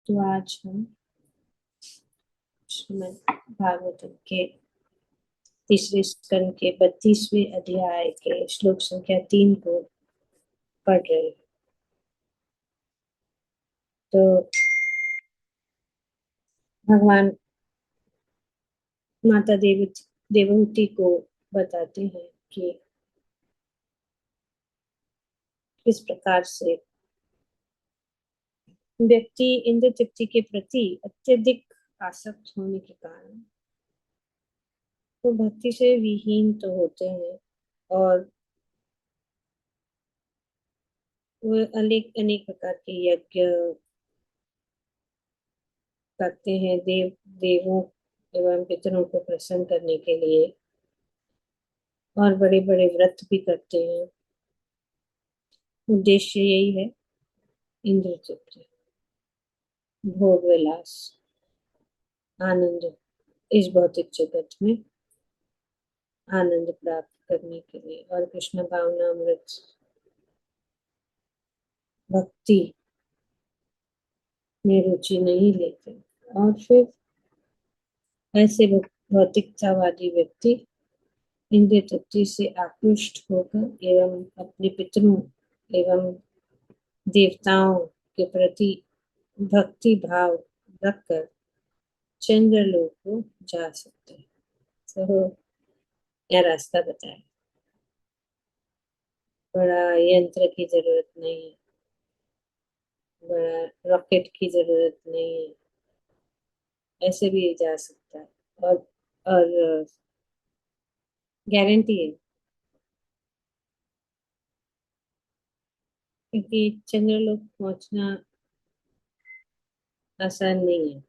तो आज हम श्रीमद् भागवतम के तीसरे स्कंद के 32वें अध्याय के श्लोक संख्या 3 को पढ़ रहे हैं। तो भगवान माता देवहूति को बताते हैं कि किस प्रकार से व्यक्ति इंद्र तृप्ति के प्रति अत्यधिक आसक्त होने के कारण वो भक्ति से विहीन तो होते हैं और वो अनेक अनेक प्रकार के यज्ञ करते हैं देवों एवं पितरों को प्रसन्न करने के लिए, और बड़े बड़े व्रत भी करते हैं। उद्देश्य यही है, इंद्र तृप्ति, भोग विलास, आनंद, इस भौतिक जगत में आनंद प्राप्त करने के लिए, और कृष्ण भावनामृत भक्ति में रुचि नहीं लेते। और फिर ऐसे भौतिकतावादी व्यक्ति इंद्रिय तृप्ति से आकृष्ट होकर एवं अपने पितरों एवं देवताओं के प्रति भक्ति भाव रखकर चंद्रलोक को जा सकते हैं। तो यह रास्ता बताया, बड़ा यंत्र की जरूरत नहीं है, बड़ा रॉकेट की जरूरत नहीं है, ऐसे भी जा सकता है। और गारंटी है, क्योंकि चंद्रलोक पहुंचना आसान नहीं है,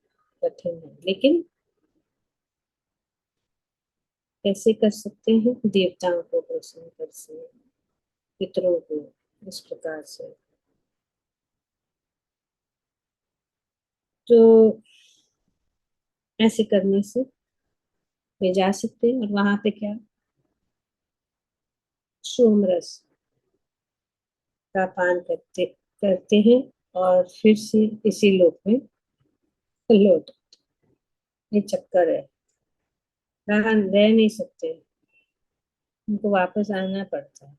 कठिन है। लेकिन कैसे कर सकते हैं? देवताओं को प्रसन्न कर सकते हैं, पितरों को, इस प्रकार से। तो ऐसे करने से वे जा सकते हैं, और वहां पे क्या, सोमरस का पान करते करते हैं और फिर से इसी लोक में लौट। ये चक्कर है, रह नहीं सकते, उनको वापस आना पड़ता है।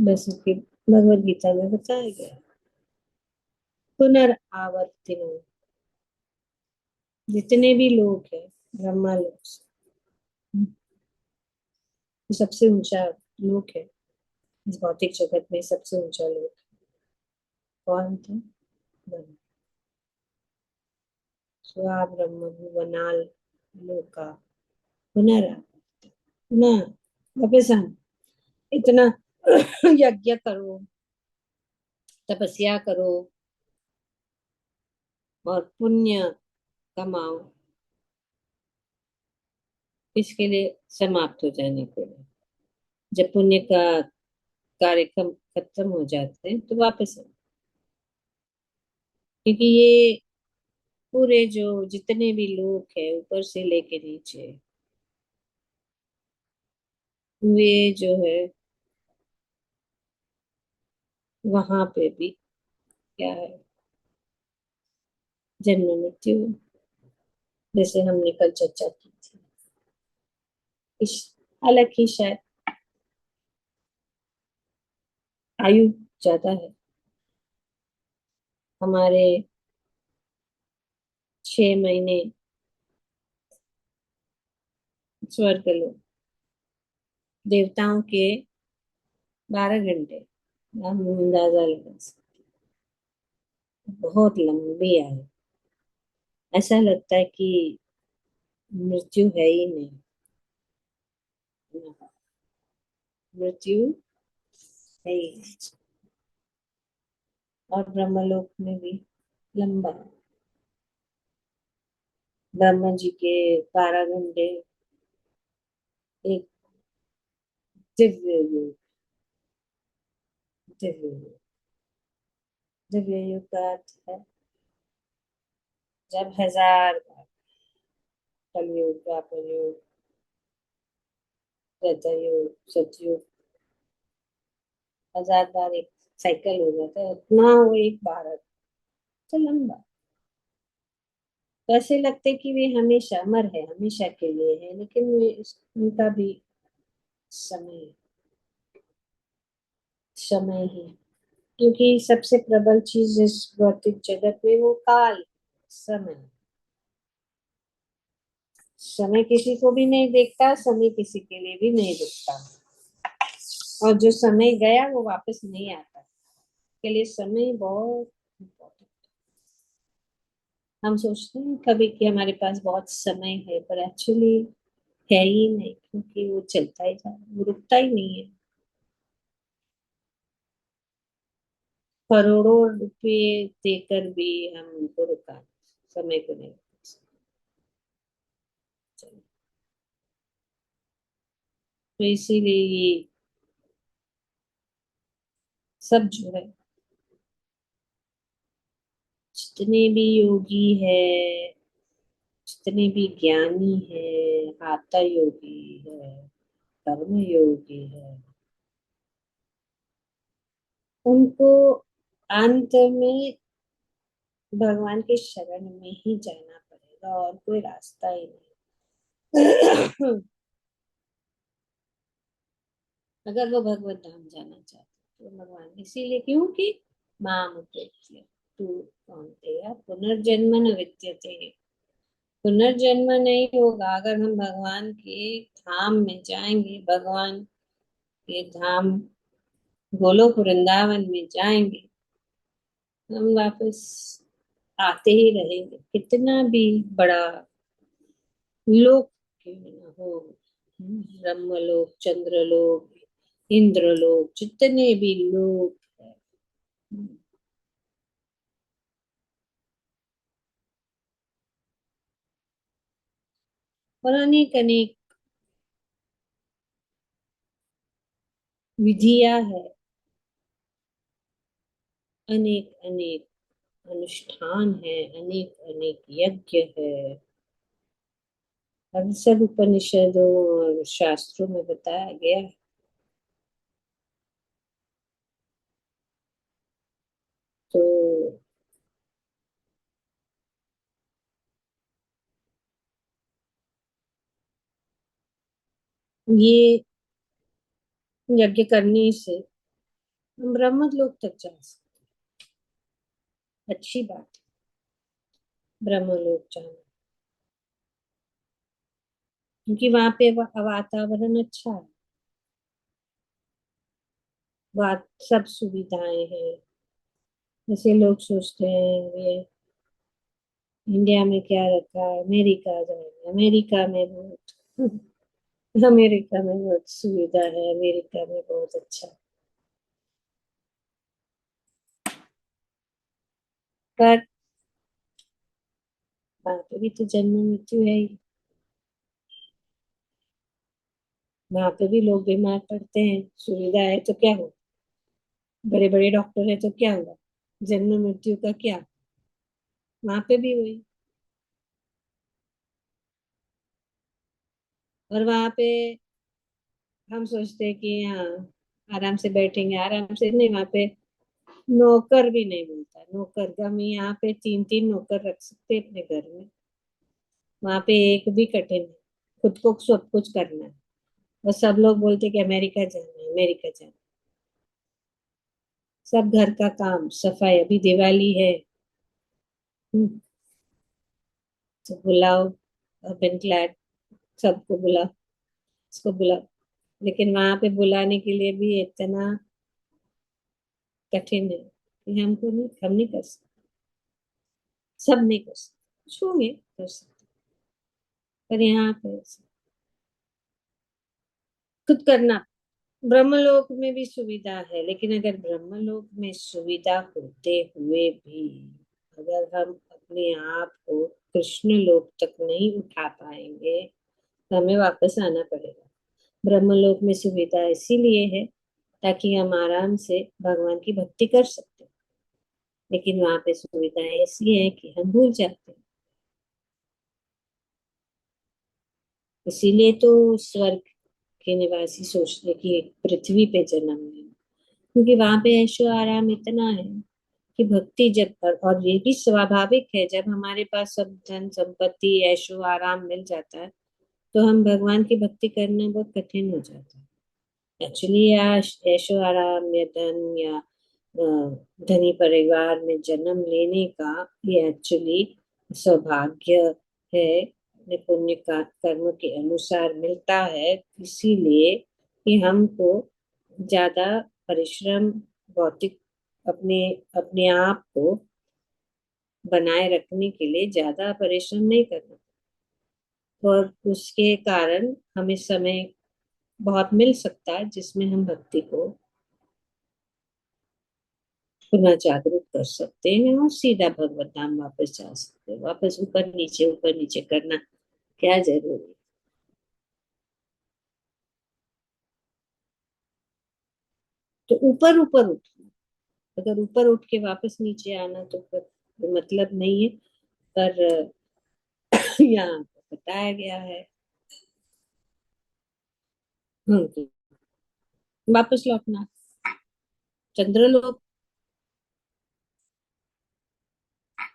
बस इसकी भगवत गीता में बताया गया, पुनरावर्तिनो, जितने भी लोग हैं ब्रह्मा लोक से, सबसे ऊंचा लोक है इस भौतिक जगत में, सबसे ऊंचा लोक कौन था? ब्रह्मा। स्वा ब्रह्म भुवनाल लोका पुनरावर्ति, पुनः वापस आना। इतना यज्ञ करो, तपस्या करो और पुण्य कमाओ, इसके लिए समाप्त हो जाने के लिए। जब पुण्य का कार्यक्रम खत्म हो जाते हैं तो वापस आना। क्योंकि ये पूरे जो जितने भी लोग हैं ऊपर से लेके नीचे, वे जो है वहां पे भी क्या है, जन्म मृत्यु, जैसे हमने कल चर्चा की थी। इस हालांकि शायद आयु ज्यादा है, हमारे 6 महीने स्वर्ग लोग, देवताओं के 12 घंटे, हम अंदाजा लगा सकते हैं। बहुत लंबी आयु, ऐसा लगता है कि मृत्यु है ही नहीं। मृत्यु है ही नहीं। और ब्रह्मलोक में भी लंबा, ब्रह्मा जी के 12 घंटे एक दिव्य युग, दिव्य युग, दिव्य युग का अर्थ है जब 1000 बार कलयुग, द्वापर युग, त्रेता युग, सतयुग, 1000 बार एक साइकिल हो जाता है इतना, वो एक भारत तो लंबा। तो ऐसे लगते कि वे हमेशा अमर है, हमेशा के लिए है, लेकिन वे उनका भी समय, समय ही। क्योंकि सबसे प्रबल चीज इस भौतिक जगत में वो काल, समय। समय किसी को भी नहीं देखता, समय किसी के लिए भी नहीं रुकता, और जो समय गया वो वापस नहीं आता। के लिए समय बहुत इम्पोर्टेंट। हम सोचते हैं कभी कि हमारे पास बहुत समय है, पर एक्चुअली है ही नहीं, क्योंकि वो चलता ही जा रहा है, वो रुकता ही नहीं है। करोड़ों रुपए देकर भी हम उनको रुका समय को नहीं रुका सकते। तो इसीलिए ये सब जो है, जितने भी योगी है, जितने भी ज्ञानी है, hatha योगी है, कर्म योगी है, उनको अंत में भगवान के शरण में ही जाना पड़ेगा, और कोई रास्ता ही नहीं। अगर वो भगवत धाम जाना चाहते तो भगवान, इसीलिए क्योंकि माम उपेत्य तू कौन्तेय पुनर्जन्म न विद्यते। पुनर्जन्म नहीं होगा अगर हम भगवान के धाम में जाएंगे, भगवान के धाम गोलोक वृंदावन में जाएंगे, हम वापस आते ही रहेंगे, कितना भी बड़ा लोक क्यों न हो। ब्रह्मलोक, चंद्रलोक, इंद्रलोक, जितने भी लोक है, और अनेक अनेक विधियां है, अनेक अनेक अनुष्ठान है, अनेक अनेक यज्ञ है, अब सब उपनिषदों और शास्त्रों में बताया गया है। तो ये यज्ञ करने से हम ब्रह्म लोक तक जा सकते, अच्छी बात है ब्रह्म लोक जाना, क्योंकि वहां पे वातावरण अच्छा है, बात सब सुविधाएं हैं। जैसे लोग सोचते हैं ये इंडिया में क्या रखा है, अमेरिका जाएंगे, अमेरिका में बहुत अमेरिका में बहुत सुविधा है, अमेरिका में बहुत अच्छा है। पर वहां पे भी तो जन्म मृत्यु है ही, वहां पे भी लोग बीमार पड़ते हैं, सुविधा है तो क्या हो, बड़े बड़े डॉक्टर है तो क्या हुआ, जन्म मृत्यु का क्या, वहां पे भी वही। और वहां पे हम सोचते हैं कि हाँ आराम से बैठेंगे, आराम से नहीं, वहां पे नौकर भी नहीं मिलता, नौकर का, हम यहाँ पे तीन तीन नौकर रख सकते हैं अपने घर में, वहां पे एक भी कठिन है, खुद को सब कुछ करना है। और सब लोग बोलते कि अमेरिका जाना है, अमेरिका जाना है। सब घर का काम, सफाई, अभी दिवाली है, तो बुलाओ, बिन ग्लैड, सबको बुलाओ, इसको बुलाओ, लेकिन वहां पे बुलाने के लिए भी इतना कठिन है कि हमको नहीं, हम नहीं कर सकते, सब नहीं कर सकते, छूंगे कर सकते, पर यहाँ पे खुद करना। ब्रह्मलोक में भी सुविधा है, लेकिन अगर ब्रह्मलोक में सुविधा होते हुए भी अगर हम अपने आप को कृष्ण लोक तक नहीं उठा पाएंगे, तो हमें वापस आना पड़ेगा। ब्रह्मलोक में सुविधा इसीलिए है ताकि हम आराम से भगवान की भक्ति कर सकते हैं, लेकिन वहां पे सुविधाएं ऐसी है कि हम भूल जाते हैं। इसीलिए तो स्वर्ग के निवासी सोचते कि एक पृथ्वी पे जन्म लें, क्योंकि वहां पे ऐशो आराम इतना है कि भक्ति जब, और ये भी स्वाभाविक है, जब हमारे पास सब धन संपत्ति ऐशो आराम मिल जाता है तो हम भगवान की भक्ति करना बहुत कठिन हो जाता है। एक्चुअली ऐशो आराम या धन या धनी परिवार में जन्म लेने का ये एक्चुअली सौभाग्य है, अपने पुण्य का कर्म के अनुसार मिलता है। इसीलिए कि हमको ज्यादा परिश्रम, भौतिक, अपने अपने आप को बनाए रखने के लिए ज्यादा परिश्रम नहीं करना, और उसके कारण हमें समय बहुत मिल सकता है जिसमें हम भक्ति को पुनः जागरूक कर सकते हैं और सीधा भगवत धाम वापस जा सकते हैं। वापस ऊपर नीचे करना क्या जरूरी है। तो ऊपर ऊपर उठना, अगर ऊपर उठ के वापस नीचे आना तो फिर मतलब नहीं है। पर यहाँ पे बताया गया है। तो वापस लौटना, चंद्रलोक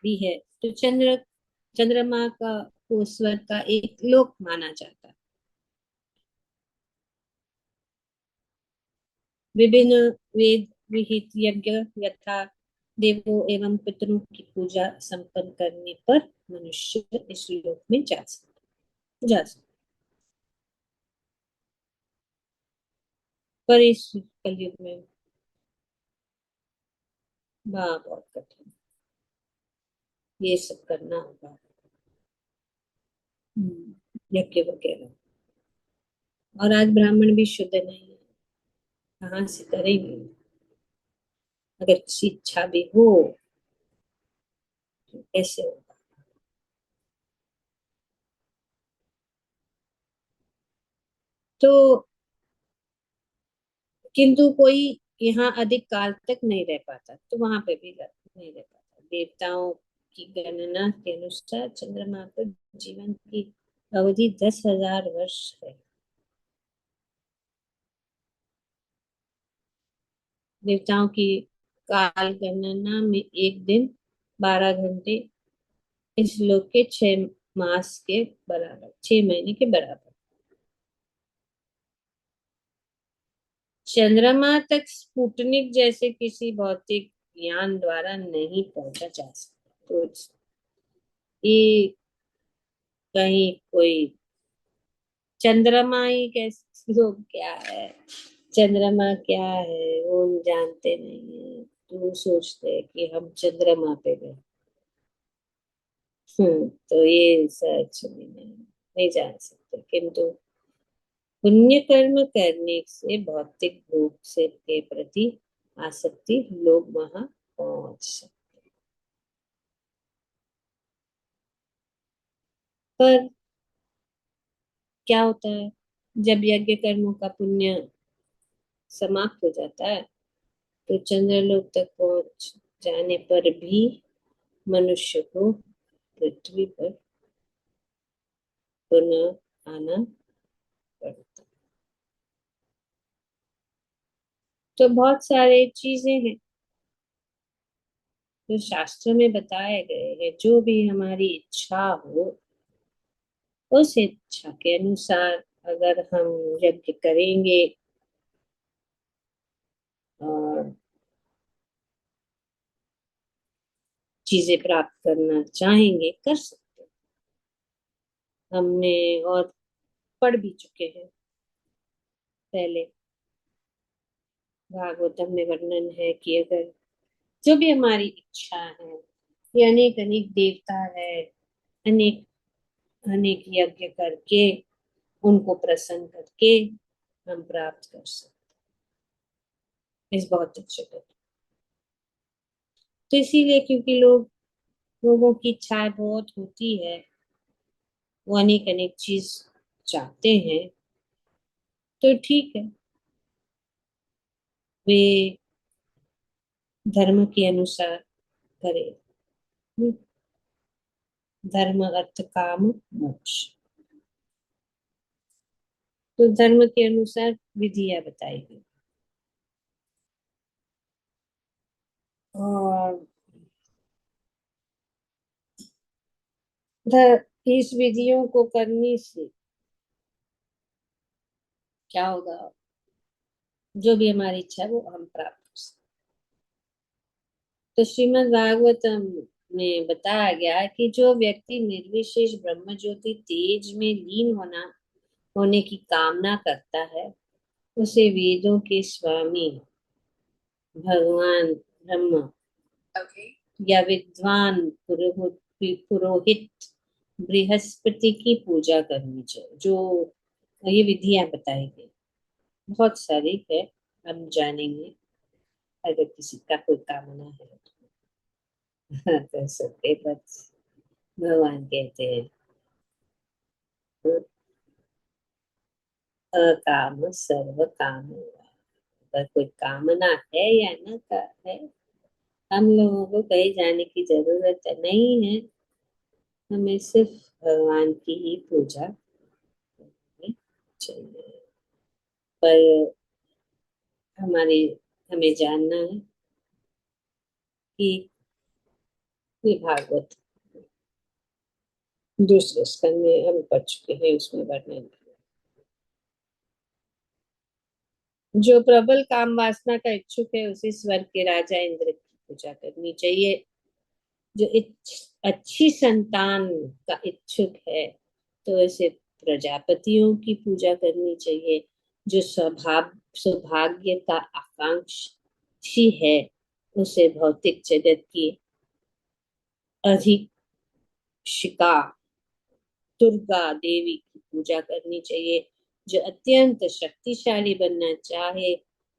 भी है। तो चंद्रमा का को स्वर्ग का एक लोक माना जाता है। विभिन्न वेद विहित यज्ञ यथा देवों एवं पितरों की पूजा संपन्न करने पर मनुष्य इस लोक में जा सकता। पर इस कलयुग में बहुत कठिन ये सब करना होगा। यज्ञ वगैरह, और आज ब्राह्मण भी शुद्ध नहीं है, कहाँ से करेंगे। अगर शिक्षा भी हो तो कैसे होगा। तो किंतु कोई यहाँ अधिक काल तक नहीं रह पाता, तो वहां पे भी नहीं रह पाता। देवताओं की गणना के अनुसार चंद्रमा पर जीवन की अवधि 10,000 वर्ष है। देवताओं की काल गणना में एक दिन 12 घंटे इस लोक के 6 मास के बराबर, 6 महीने के बराबर। चंद्रमा तक स्पुतनिक जैसे किसी भौतिक यान द्वारा नहीं पहुंचा जा सकता। तो ये कहीं कोई चंद्रमा ही कैसे, लोग क्या है, चंद्रमा क्या है वो जानते नहीं है। तो सोचते हैं कि हम चंद्रमा पे गए। तो ये सच में नहीं जान सकते, किंतु पुण्य कर्म करने से भौतिक भोग से के प्रति आसक्ति लोग वहां पहुंच सकते। पर क्या होता है, जब यज्ञ कर्मों का पुण्य समाप्त हो जाता है तो चंद्रलोक तक पहुंच जाने पर भी मनुष्य को पृथ्वी पर पुनः आना पड़ता है। तो बहुत सारे चीजें हैं जो शास्त्र में बताए गए हैं। जो भी हमारी इच्छा हो, उस इच्छा के अनुसार अगर हम यज्ञ करेंगे और चीजें प्राप्त करना चाहेंगे, कर सकते हैं। हमने और पढ़ भी चुके हैं पहले, भागवतम में वर्णन है कि अगर जो भी हमारी इच्छा है, ये अनेक अनेक देवता है, अनेक अनेक यज्ञ करके उनको प्रसन्न करके हम प्राप्त कर सकते हैं इस भौतिक जगत। तो इसीलिए क्योंकि लोगों की इच्छाएं बहुत होती है, वो अनेक अनेक चीज चाहते हैं, तो ठीक है, वे धर्म के अनुसार करें। धर्म अर्थ काम मोक्ष, तो धर्म के अनुसार विधियां बताई गई। इस विधियों को करने से क्या होगा, जो भी हमारी इच्छा है वो हम प्राप्त कर सकते। तो श्रीमद् भागवतम में बताया गया है कि जो व्यक्ति निर्विशेष ब्रह्म ज्योति तेज में लीन होने की कामना करता है, उसे वेदों के स्वामी भगवान ब्रह्म या विद्वान पुरोहित बृहस्पति की पूजा करनी चाहिए। जो ये विधियां बताई गई बहुत सारी है, हम जानेंगे अगर किसी का कोई कामना है तो। कर सकते, बस भगवान कहते हैं अकाम सर्व काम। अगर कोई कामना है या न का है, हम लोगों को कहीं जाने की जरूरत नहीं है। हमें सिर्फ भगवान की ही पूजा करनी चाहिए। पर हमारे हमें जानना है कि ये भागवत दूसरे स्कंद में हम पढ़ चुके हैं, उसमें वर्णन किया। जो प्रबल काम वासना का इच्छुक है, उसे स्वर्ग के राजा इंद्र की पूजा करनी चाहिए। जो अच्छी संतान का इच्छुक है, तो ऐसे प्रजापतियों की पूजा करनी चाहिए। जो सौभाग्य का आकांक्षी है, उसे भौतिक जगत की अधिष्ठिका दुर्गा देवी की पूजा करनी चाहिए। जो अत्यंत शक्तिशाली बनना चाहे,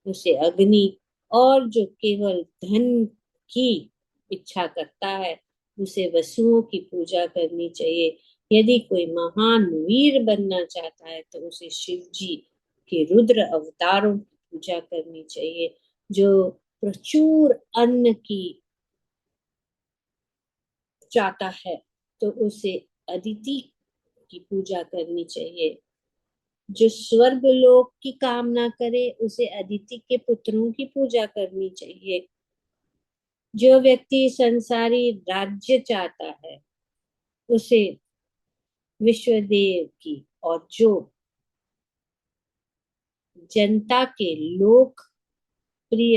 उसे अग्नि, और जो केवल धन की इच्छा करता है, उसे वसुओं की पूजा करनी चाहिए। यदि कोई महान वीर बनना चाहता है, तो उसे शिव जी के रुद्र अवतारों की पूजा करनी चाहिए। जो प्रचुर अन्न की चाहता है, तो उसे अदिति की पूजा करनी चाहिए। जो स्वर्ग लोक की कामना करे, उसे अदिति के पुत्रों की पूजा करनी चाहिए। जो व्यक्ति संसारी राज्य चाहता है, उसे विश्वदेव की, और जो जनता के लोकप्रियता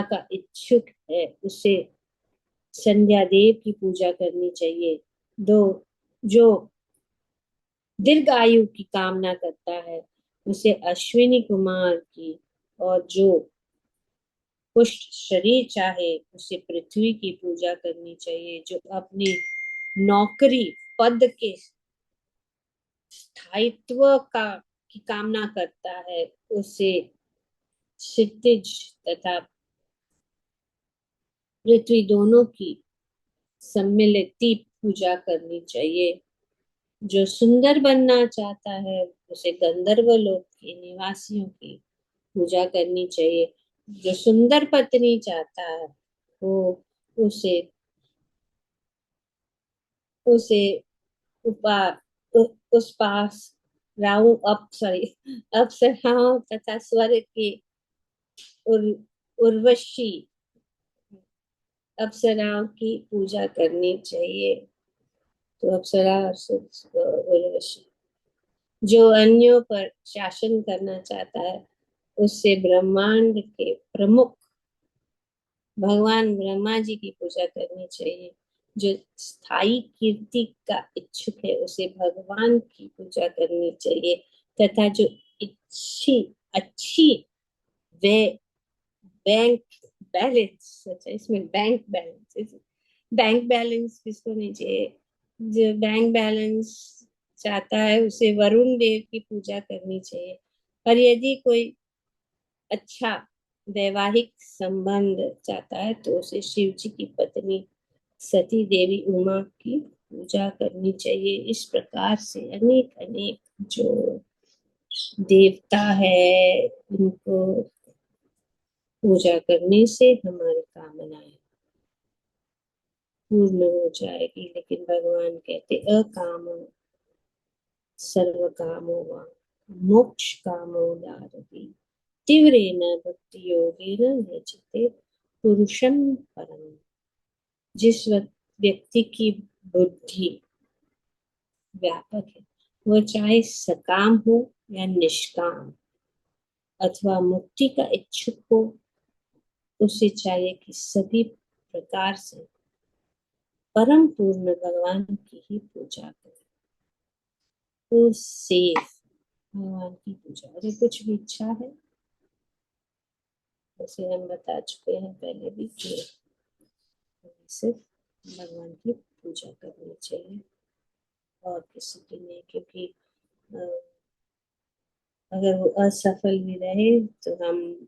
का इच्छुक है, उसे संध्या देव की पूजा करनी चाहिए। दो जो दीर्घ आयु की कामना करता है, उसे अश्विनी कुमार की, और जो पुष्ट शरीर चाहे, उसे पृथ्वी की पूजा करनी चाहिए। जो अपनी नौकरी पद के स्थायित्व का की कामना करता है, उसे क्षितिज तथा पृथ्वी दोनों की सम्मिलित पूजा करनी चाहिए। जो सुंदर बनना चाहता है, उसे गंधर्व लोक के निवासियों की पूजा करनी चाहिए। जो सुंदर पत्नी चाहता है, वो उसे उसे उपा उस पास राहु अप्सराओं तथा स्वर्ग के उर, उर्वशी अप्सराओं की पूजा करनी चाहिए। तो अप्सरा उर्वशी जो अन्यों पर शासन करना चाहता है, उससे ब्रह्मांड के प्रमुख भगवान ब्रह्मा जी की पूजा करनी चाहिए। जो स्थायी कीर्ति का इच्छुक है, उसे भगवान की पूजा करनी चाहिए। तथा जो अच्छी अच्छी वे बैंक बैलेंस, अच्छा इसमें बैंक बैलेंस किसको नहीं चाहिए। जो बैंक बैलेंस चाहता है, उसे वरुण देव की पूजा करनी चाहिए। और यदि कोई अच्छा वैवाहिक संबंध चाहता है, तो उसे शिव जी की पत्नी सती देवी उमा की पूजा करनी चाहिए। इस प्रकार से अनेक अनेक जो देवता है, उनको पूजा करने से हमारी कामनाएं पूर्ण हो जाएगी। लेकिन भगवान कहते अकाम सर्व कामो वा मोक्ष कामो दारति तीव्रेण भक्ति योगेन यजते पुरुषं परम। जिस व्यक्ति की बुद्धि व्यापक है। वह चाहे सकाम हो या निष्काम, अथवा मुक्ति का इच्छुक हो, उसे चाहिए कि सभी प्रकार से परम पूर्ण भगवान की ही पूजा करे। तो सेफ भगवान की पूजा, अरे कुछ भी इच्छा है, जैसे हम बता चुके हैं पहले भी कि सिर्फ भगवान की पूजा करनी चाहिए और किसी की नहीं, क्योंकि अगर वो असफल भी रहे तो हम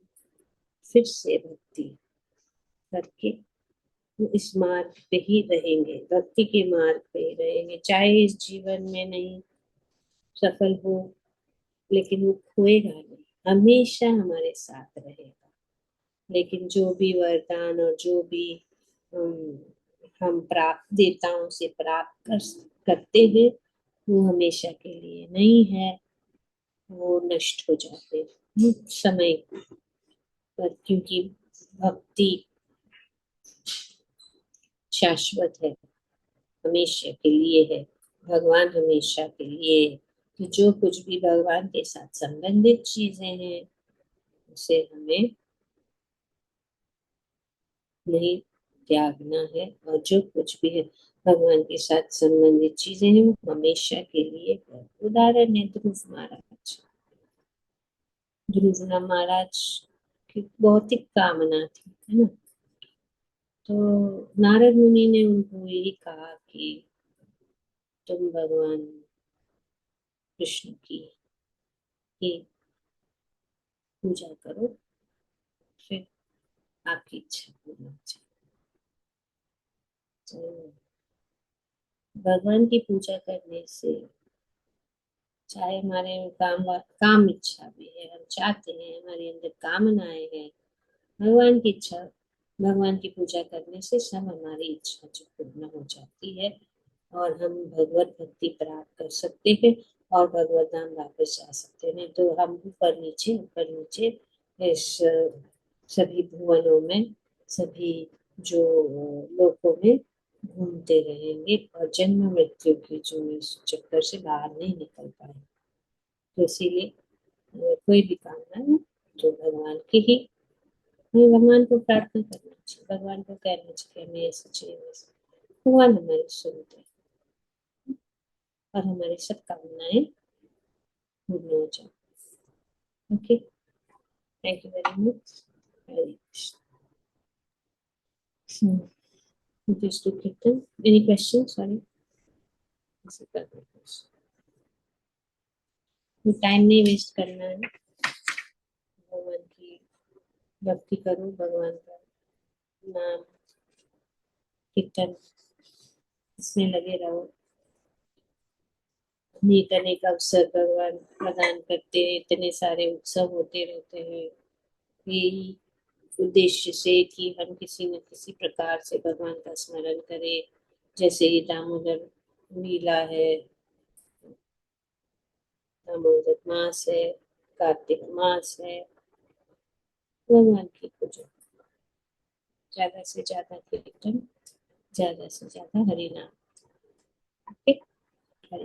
फिर से भक्ति करके इस मार्ग पे ही रहेंगे, भक्ति के मार्ग पे ही रहेंगे, चाहे इस जीवन में नहीं सफल हो, लेकिन वो खोएगा नहीं, हमेशा हमारे साथ रहेगा। लेकिन जो भी वरदान और जो भी हम प्राप्त देवताओं से प्राप्त करते हैं, वो हमेशा के लिए नहीं है, वो नष्ट हो जाते हैं समय पर, क्योंकि भक्ति शाश्वत है, हमेशा के लिए है, भगवान हमेशा के लिए है। तो जो कुछ भी भगवान के साथ संबंधित चीजें हैं, उसे हमें नहीं त्यागना है, और जो कुछ भी है भगवान के साथ संबंधित चीजें हैं वो हमेशा के लिए है। उदाहरण है ध्रुव महाराज। ध्रुव महाराज की भौतिक कामना थी, है ना। तो नारद मुनि ने उनको यही कहा कि तुम भगवान कृष्ण की पूजा करो, फिर आपकी इच्छा पूरी हो जाए। तो भगवान की पूजा करने से, चाहे हमारे काम इच्छा भी है, हम चाहते हैं, हमारे अंदर कामनाएं हैं, भगवान की इच्छा, भगवान की पूजा करने से सब हमारी इच्छा जो पूर्ण हो जाती है, और हम भगवत भक्ति प्राप्त कर सकते हैं और भगवत धाम वापस जा सकते हैं। तो हम ऊपर नीचे इस सभी भुवनों में, सभी जो लोकों में घूमते रहेंगे और जन्म मृत्यु की जो इस चक्कर से बाहर नहीं निकल पाए। तो इसीलिए कोई भी कामना हो तो भगवान की ही, हमें भगवान को प्रार्थना करना चाहिए, भगवान को कहना चाहिए हमें ऐसा चाहिए वैसा, भगवान हमारी सुनते हैं और हमारी सब कामनाएं पूर्ण हो जाए। Okay, thank you very much. Hare Krishna. Just to Kirtan. Any questions? Sorry. Time नहीं वेस्ट करना है, भगवान की भक्ति करो, भगवान का नाम कीर्तन इसमें लगे रहो। अनेक अनेक अवसर भगवान प्रदान करते हैं, इतने सारे उत्सव होते रहते हैं, यही उद्देश्य से कि हम किसी न किसी प्रकार से भगवान का स्मरण करें। जैसे ये दामोदर लीला है, दामोदर मास है, कार्तिक मास है, भगवान की पूजा, ज्यादा से ज्यादा कीर्तन, ज्यादा से ज्यादा हरि नाम। ओके।